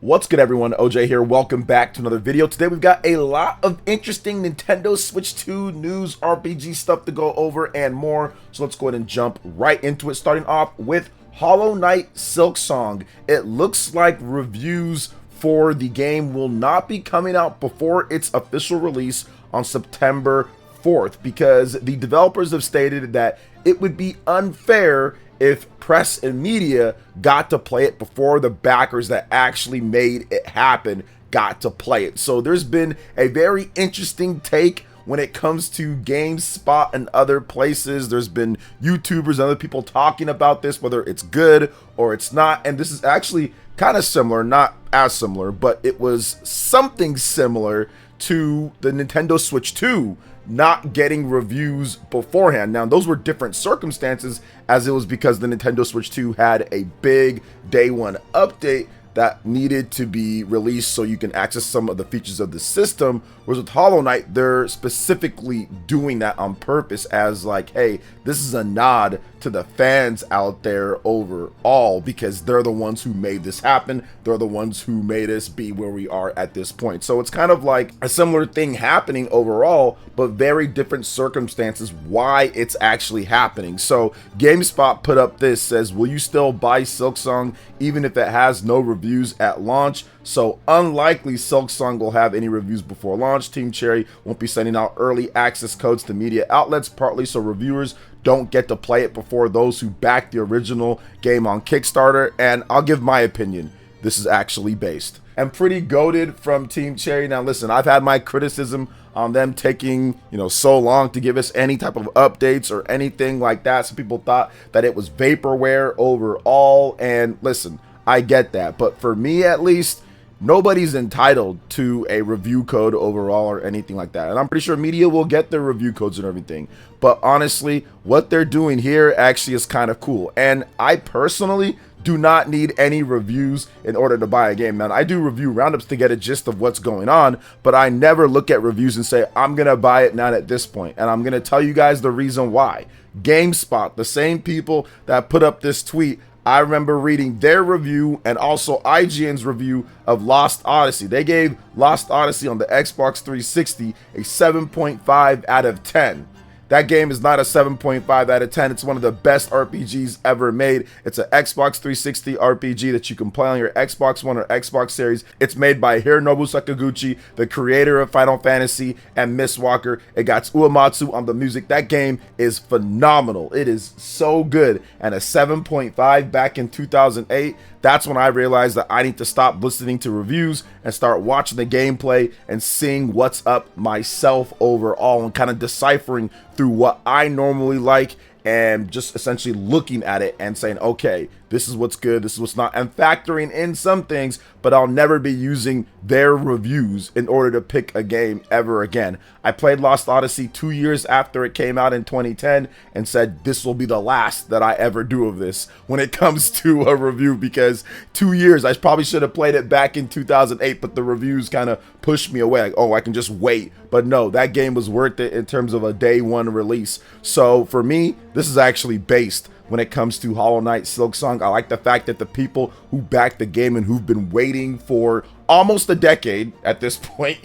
What's good, everyone? OJ here. Welcome back to another video. Today we've got a lot of interesting Nintendo Switch 2 news, RPG stuff to go over and more. So let's go ahead and jump right into it, starting off with Hollow Knight Silksong. It looks like reviews for the game will not be coming out before its official release on September 4th because the developers have stated that it would be unfair if press and media got to play it before the backers that actually made it happen got to play it. So there's been a very interesting take when it comes to GameSpot and other places. There's been YouTubers and other people talking about this, whether it's good or it's not. And this is actually kind of similar, not as similar, but it was something similar to the Nintendo Switch 2 not getting reviews beforehand. Now, those were different circumstances, as it was because the Nintendo Switch 2 had a big day one update that needed to be released so you can access some of the features of the system. Whereas with Hollow Knight, they're specifically doing that on purpose as like, hey, this is a nod to the fans out there overall because they're the ones who made this happen. They're the ones who made us be where we are at this point. So it's kind of like a similar thing happening overall, but very different circumstances why it's actually happening. So GameSpot put up this, says, will you still buy Silksong even if it has no reviews at launch? So unlikely Silksong will have any reviews before launch. Team Cherry won't be sending out early access codes to media outlets, partly so reviewers don't get to play it before those who backed the original game on Kickstarter. And I'll give my opinion. This is actually based. I'm pretty goated from Team Cherry. Now listen, I've had my criticism on them taking, so long to give us any type of updates or anything like that. Some people thought that it was vaporware overall. And listen, I get that. But for me, at least, nobody's entitled to a review code overall or anything like that. And I'm pretty sure media will get their review codes and everything. But honestly, what they're doing here actually is kind of cool. And I personally do not need any reviews in order to buy a game. Now, I do review roundups to get a gist of what's going on, but I never look at reviews and say, I'm going to buy it now at this point. And I'm going to tell you guys the reason why. GameSpot, the same people that put up this tweet, I remember reading their review and also IGN's review of Lost Odyssey. They gave Lost Odyssey on the Xbox 360 a 7.5 out of 10. That game is not a 7.5 out of 10. It's one of the best RPGs ever made. It's an Xbox 360 RPG that you can play on your Xbox One or Xbox Series. It's made by Hironobu Sakaguchi, the creator of Final Fantasy and Mistwalker. It got Uematsu on the music. That game is phenomenal. It is so good. And a 7.5 back in 2008, that's when I realized that I need to stop listening to reviews and start watching the gameplay and seeing what's up myself overall and kind of deciphering through what I normally like and just essentially looking at it and saying, okay, this is what's good, this is what's not, and factoring in some things, but I'll never be using their reviews in order to pick a game ever again. I played Lost Odyssey 2 years after it came out in 2010 and said this will be the last that I ever do of this when it comes to a review, because 2 years, I probably should have played it back in 2008, but the reviews kind of pushed me away, like, oh, I can just wait. But no, that game was worth it in terms of a day one release. So for me, this is actually based when it comes to Hollow Knight Silksong. I like the fact that the people who backed the game and who've been waiting for almost a decade at this point,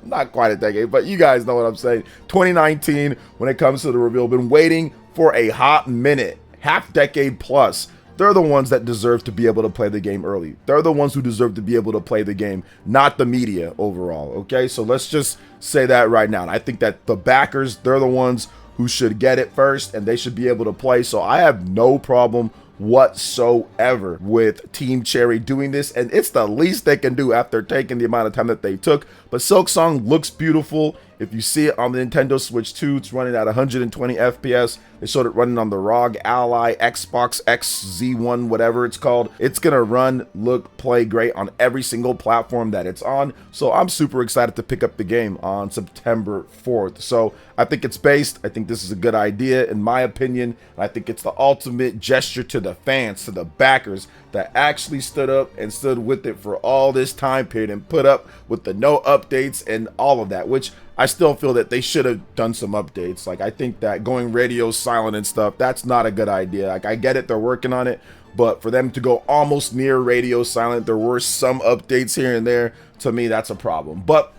not quite a decade, but you guys know what I'm saying. 2019, when it comes to the reveal, been waiting for a hot minute, half decade plus. They're the ones that deserve to be able to play the game early. They're the ones who deserve to be able to play the game, not the media overall. Okay, so let's just say that right now. And I think that the backers, they're the ones who should get it first and they should be able to play. So I have no problem whatsoever with Team Cherry doing this, and it's the least they can do after taking the amount of time that they took. But Silksong looks beautiful. If you see it on the Nintendo Switch 2, it's running at 120 FPS. They showed it running on the ROG Ally, Xbox XZ1, whatever it's called. It's gonna run, look, play great on every single platform that it's on. So I'm super excited to pick up the game on September 4th. So I think it's based. I think this is a good idea, in my opinion. I think it's the ultimate gesture to the fans, to the backers that actually stood up and stood with it for all this time period and put up with the no updates and all of that, which I still feel that they should have done some updates. Like, I think that going radio silent and stuff, that's not a good idea. Like, I get it, they're working on it, but for them to go almost near radio silent, there were some updates here and there. To me, that's a problem. But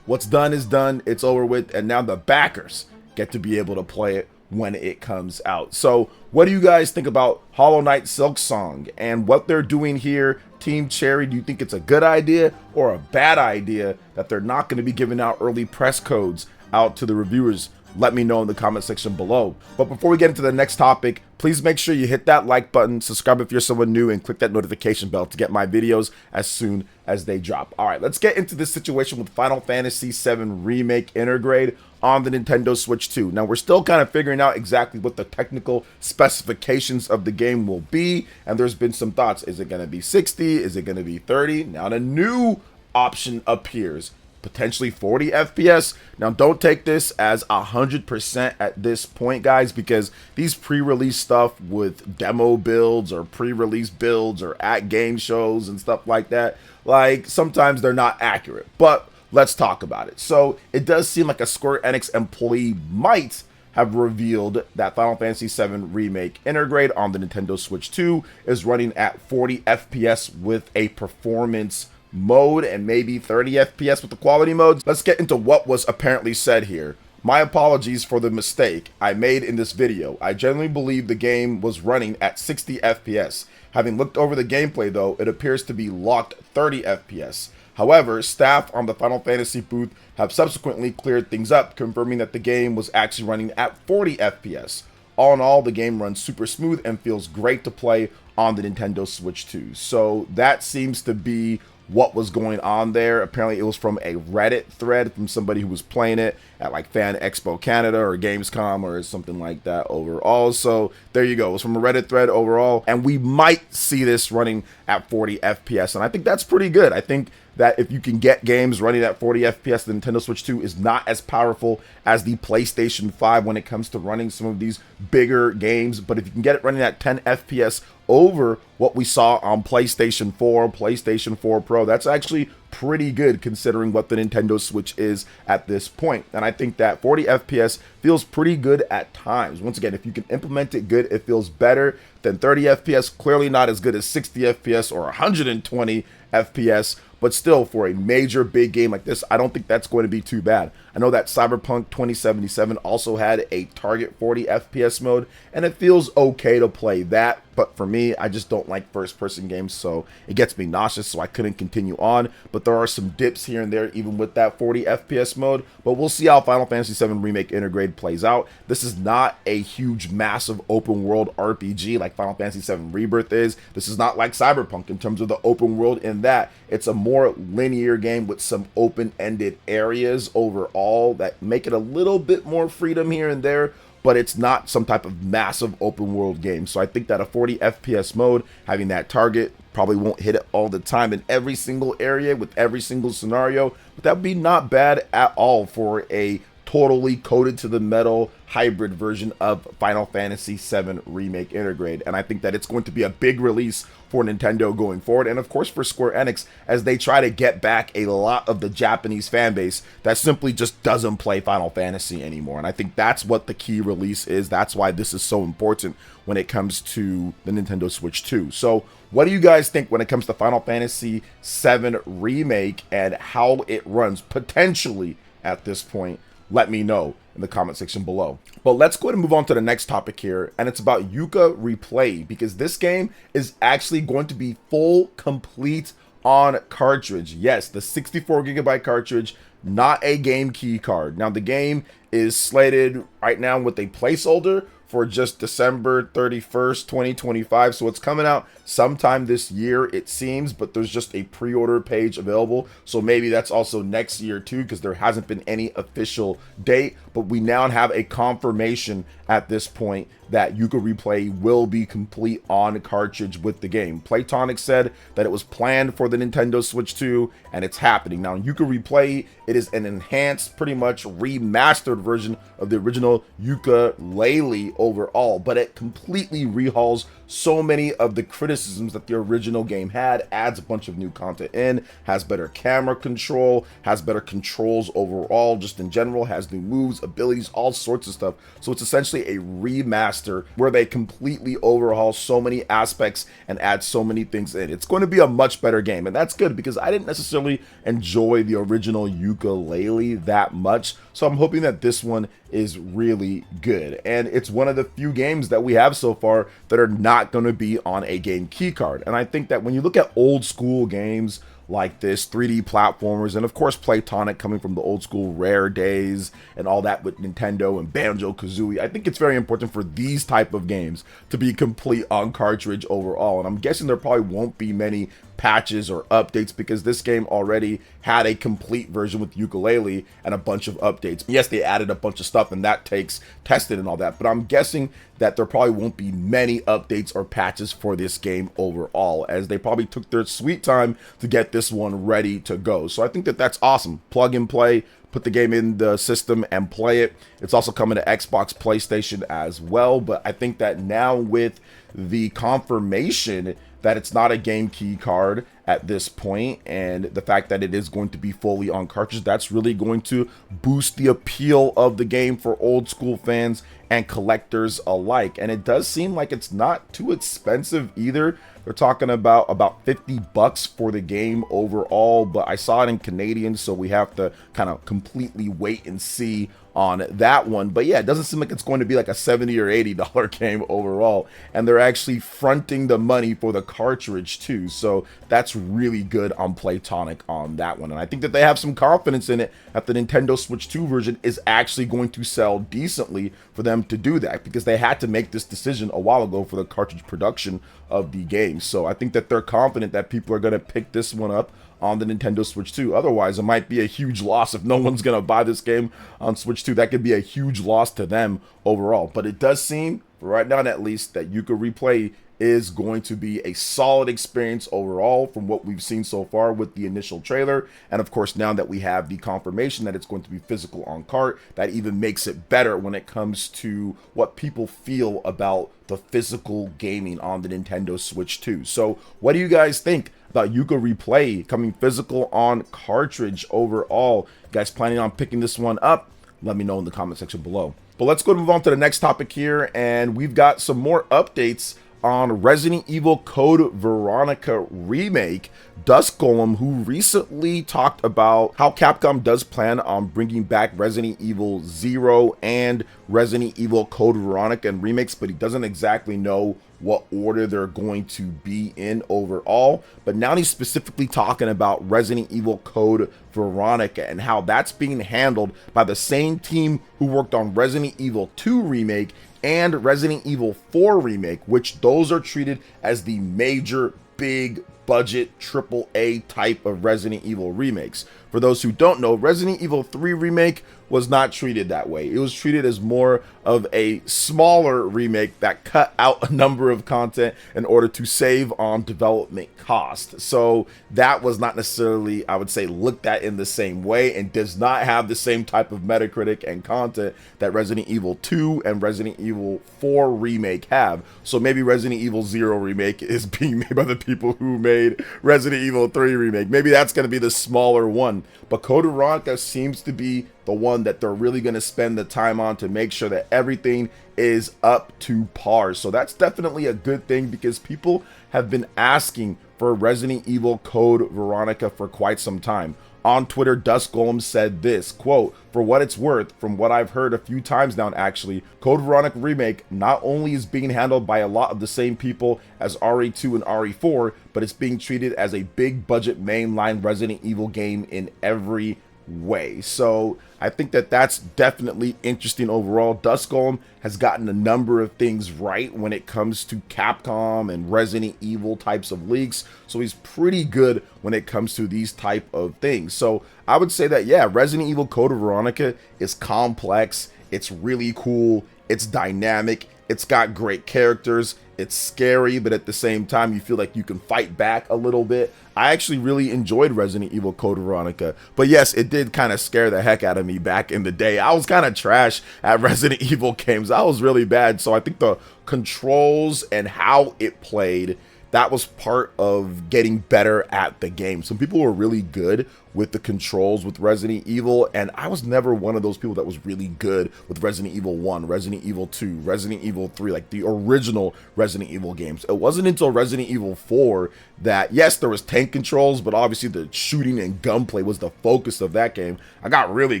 what's done is done. It's over with, and now the backers get to be able to play it when it comes out. So what do you guys think about Hollow Knight Silksong and what they're doing here? Team Cherry, do you think it's a good idea or a bad idea that they're not going to be giving out early press codes out to the reviewers? Let me know in the comment section below. But before we get into the next topic, please make sure you hit that like button, subscribe if you're someone new, and click that notification bell to get my videos as soon as they drop. All right, let's get into this situation with Final Fantasy VII Remake Intergrade on the Nintendo Switch 2. Now, we're still kind of figuring out exactly what the technical specifications of the game will be, and there's been some thoughts. Is it going to be 60? Is it going to be 30? Now, the new option appears. Potentially 40 FPS. Now, don't take this as 100% at this point, guys, because these pre-release stuff with demo builds or pre-release builds or at game shows and stuff like that, like, sometimes they're not accurate. But let's talk about it. So it does seem like a Square Enix employee might have revealed that Final Fantasy VII Remake Intergrade on the Nintendo Switch 2 is running at 40 FPS with a performance mode and maybe 30 FPS with the quality modes. Let's get into what was apparently said here. My apologies for the mistake I made in this video. I genuinely believe the game was running at 60 FPS. Having looked over the gameplay though, it appears to be locked 30 FPS. However, staff on the Final Fantasy booth have subsequently cleared things up, confirming that the game was actually running at 40 FPS. All in all, the game runs super smooth and feels great to play on the Nintendo Switch 2. So that seems to be what was going on there. Apparently it was from a Reddit thread from somebody who was playing it at like Fan Expo Canada or Gamescom or something like that overall. So there you go. It was from a Reddit thread overall, and we might see this running at 40 FPS, and I think that's pretty good. I think that if you can get games running at 40 FPS, the Nintendo Switch 2 is not as powerful as the PlayStation 5 when it comes to running some of these bigger games. But if you can get it running at 10 FPS over what we saw on PlayStation 4, PlayStation 4 Pro, that's actually pretty good considering what the Nintendo Switch is at this point. And I think that 40 FPS feels pretty good at times. Once again, if you can implement it good, it feels better than 30 FPS. Clearly not as good as 60 FPS or 120 FPS. But still, for a major big game like this, I don't think that's going to be too bad. I know that Cyberpunk 2077 also had a target 40 FPS mode, and it feels okay to play that. But for me, I just don't like first-person games, so it gets me nauseous, so I couldn't continue on. But there are some dips here and there, even with that 40 FPS mode. But we'll see how Final Fantasy VII Remake Intergrade plays out. This is not a huge, massive open-world RPG like Final Fantasy VII Rebirth is. This is not like Cyberpunk in terms of the open world in that it's a more linear game with some open-ended areas overall that make it a little bit more freedom here and there, but it's not some type of massive open world game. So I think that a 40 FPS mode, having that target, probably won't hit it all the time in every single area with every single scenario, but that would be not bad at all for a totally coded to the metal hybrid version of Final Fantasy VII Remake Intergrade. And I think that it's going to be a big release for Nintendo going forward, and of course for Square Enix, as they try to get back a lot of the Japanese fan base that simply just doesn't play Final Fantasy anymore. And I think that's what the key release is. That's why this is so important when it comes to the Nintendo Switch 2. So what do you guys think when it comes to Final Fantasy VII Remake and how it runs potentially at this point? Let me know in the comment section below. But let's go ahead and move on to the next topic here, and it's about Yooka-Replaylee, because this game is actually going to be full complete on cartridge. Yes, the 64GB cartridge, not a game key card. Now the game is slated right now with a placeholder for just December 31st, 2025. So it's coming out sometime this year, it seems, but there's just a pre-order page available. So maybe that's also next year too, because there hasn't been any official date. But we now have a confirmation at this point that Yooka-Replaylee will be complete on cartridge with the game. Playtonic said that it was planned for the Nintendo Switch 2, and it's happening. Now, Yooka-Replaylee, it is an enhanced, pretty much remastered version of the original Yooka-Laylee overall, but it completely rehauls so many of the criticisms that the original game had, adds a bunch of new content in, has better camera control, has better controls overall, just in general, has new moves, abilities, all sorts of stuff. So it's essentially a remaster remaster where they completely overhaul so many aspects and add so many things in. It's going to be a much better game, and that's good because I didn't necessarily enjoy the original Yooka-Laylee that much, so I'm hoping that this one is really good. And it's one of the few games that we have so far that are not going to be on a game keycard. And I think that when you look at old school games like this, 3D platformers, and of course Playtonic coming from the old school Rare days and all that with Nintendo and Banjo-Kazooie, I think it's very important for these type of games to be complete on cartridge overall. And I'm guessing there probably won't be many patches or updates because this game already had a complete version with Yooka-Laylee and a bunch of updates. Yes, they added a bunch of stuff and that takes testing and all that, but I'm guessing that there probably won't be many updates or patches for this game overall, as they probably took their sweet time to get this one ready to go. So I think that that's awesome. Plug and play, put the game in the system and play it. It's also coming to Xbox, PlayStation as well, but I think that now with the confirmation that it's not a game key card at this point, and the fact that it is going to be fully on cartridge, that's really going to boost the appeal of the game for old school fans and collectors alike. And it does seem like it's not too expensive either. They're talking about 50 bucks for the game overall, but I saw it in Canadian, so we have to kind of completely wait and see on that one. But yeah, it doesn't seem like it's going to be like a $70 or $80 game overall, and they're actually fronting the money for the cartridge too, so that's really good on Playtonic on that one. And I think that they have some confidence in it that the Nintendo Switch 2 version is actually going to sell decently for them to do that, because they had to make this decision a while ago for the cartridge production of the game. So I think that they're confident that people are going to pick this one up on the Nintendo Switch 2. Otherwise, it might be a huge loss if no one's going to buy this game on Switch 2. That could be a huge loss to them overall. But it does seem, right now at least, that Yooka-Replaylee is going to be a solid experience overall from what we've seen so far with the initial trailer. And of course, now that we have the confirmation that it's going to be physical on cart, that even makes it better when it comes to what people feel about the physical gaming on the Nintendo Switch 2. So what do you guys think about Yooka-Replaylee coming physical on cartridge overall? You guys planning on picking this one up? Let me know in the comment section below. But let's go and move on to the next topic here, and we've got some more updates on Resident Evil Code Veronica Remake. Dusk Golem, who recently talked about how Capcom does plan on bringing back Resident Evil 0 and Resident Evil Code Veronica and remakes, but he doesn't exactly know what order they're going to be in overall. But now he's specifically talking about Resident Evil Code Veronica and how that's being handled by the same team who worked on Resident Evil 2 Remake and Resident Evil 4 Remake, which those are treated as the major big budget AAA type of Resident Evil remakes. For those who don't know, Resident Evil 3 Remake was not treated that way. It was treated as more of a smaller remake that cut out a number of content in order to save on development cost. So that was not necessarily, I would say, looked at in the same way, and does not have the same type of Metacritic and content that Resident Evil 2 and Resident Evil 4 Remake have. So maybe Resident Evil 0 Remake is being made by the people who made Resident Evil 3 Remake. Maybe that's going to be the smaller one. But Code Veronica seems to be the one that they're really going to spend the time on to make sure that everything is up to par. So that's definitely a good thing, because people have been asking for Resident Evil Code Veronica for quite some time. On Twitter, Dusk Golem said this, quote, "For what it's worth, from what I've heard a few times now actually, Code Veronica Remake not only is being handled by a lot of the same people as RE2 and RE4, but it's being treated as a big budget mainline Resident Evil game in every way." So I think that that's definitely interesting overall. Dusk Golem has gotten a number of things right when it comes to Capcom and Resident Evil types of leaks, so he's pretty good when it comes to these type of things. So I would say that, yeah, Resident Evil Code Veronica is complex, it's really cool, it's dynamic, it's got great characters, it's scary, but at the same time you feel like you can fight back a little bit. I actually really enjoyed Resident Evil Code Veronica, but yes, it did kind of scare the heck out of me back in the day. I was kind of trash at Resident Evil games. I was really bad, so I think the controls and how it played that was part of getting better at the game. Some people were really good with the controls with Resident Evil, and I was never one of those people that was really good with Resident Evil 1, Resident Evil 2, Resident Evil 3, like the original Resident Evil games. It wasn't until Resident Evil 4 that, yes, there was tank controls, but obviously the shooting and gunplay was the focus of that game. I got really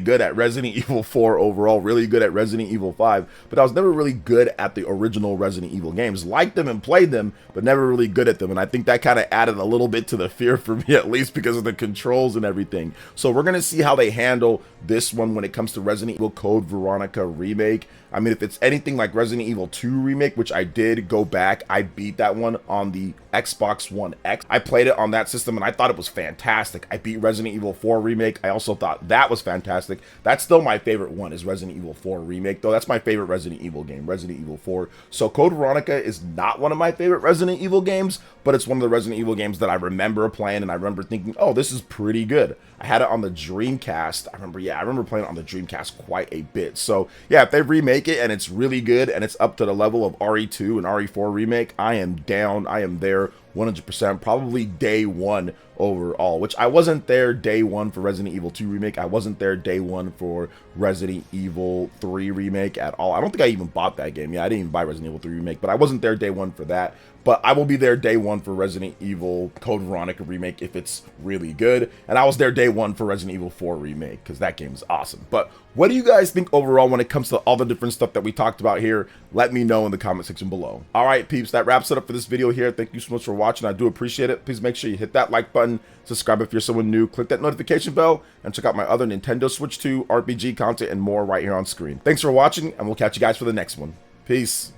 good at Resident Evil 4 overall, really good at Resident Evil 5, but I was never really good at the original Resident Evil games. Liked them and played them, but never really good at them, and I think that kind of added a little bit to the fear for me, at least because of the controls and everything. So we're going to see how they handle this one when it comes to Resident Evil Code Veronica Remake. I mean, if it's anything like Resident Evil 2 Remake, which I did go back, I beat that one on the Xbox One X. I played it on that system and I thought it was fantastic. I beat Resident Evil 4 Remake. I also thought that was fantastic. That's still my favorite one, is Resident Evil 4 Remake, though. That's my favorite Resident Evil game, Resident Evil 4. So Code Veronica is not one of my favorite Resident Evil games, but it's one of the Resident Evil games that I remember playing, and I remember thinking, oh, this is pretty good. I had it on the Dreamcast. I remember playing it on the Dreamcast quite a bit. So yeah, if they remake it and it's really good and it's up to the level of RE2 and RE4 Remake, I am down. I am there 100%, probably day one overall, which I wasn't there day one for Resident Evil 2 Remake. I wasn't there day one for Resident Evil 3 Remake at all. I don't think I even bought that game. Yeah, I didn't even buy Resident Evil 3 Remake, but I wasn't there day one for that. But I will be there day one for Resident Evil Code Veronica Remake if it's really good. And I was there day one for Resident Evil 4 Remake because that game is awesome. But what do you guys think overall when it comes to all the different stuff that we talked about here? Let me know in the comment section below. All right, peeps, that wraps it up for this video here. Thank you so much for watching. I do appreciate it. Please make sure you hit that like button, subscribe if you're someone new, click that notification bell, and check out my other Nintendo Switch 2 RPG content and more right here on screen. Thanks for watching, and we'll catch you guys for the next one. Peace.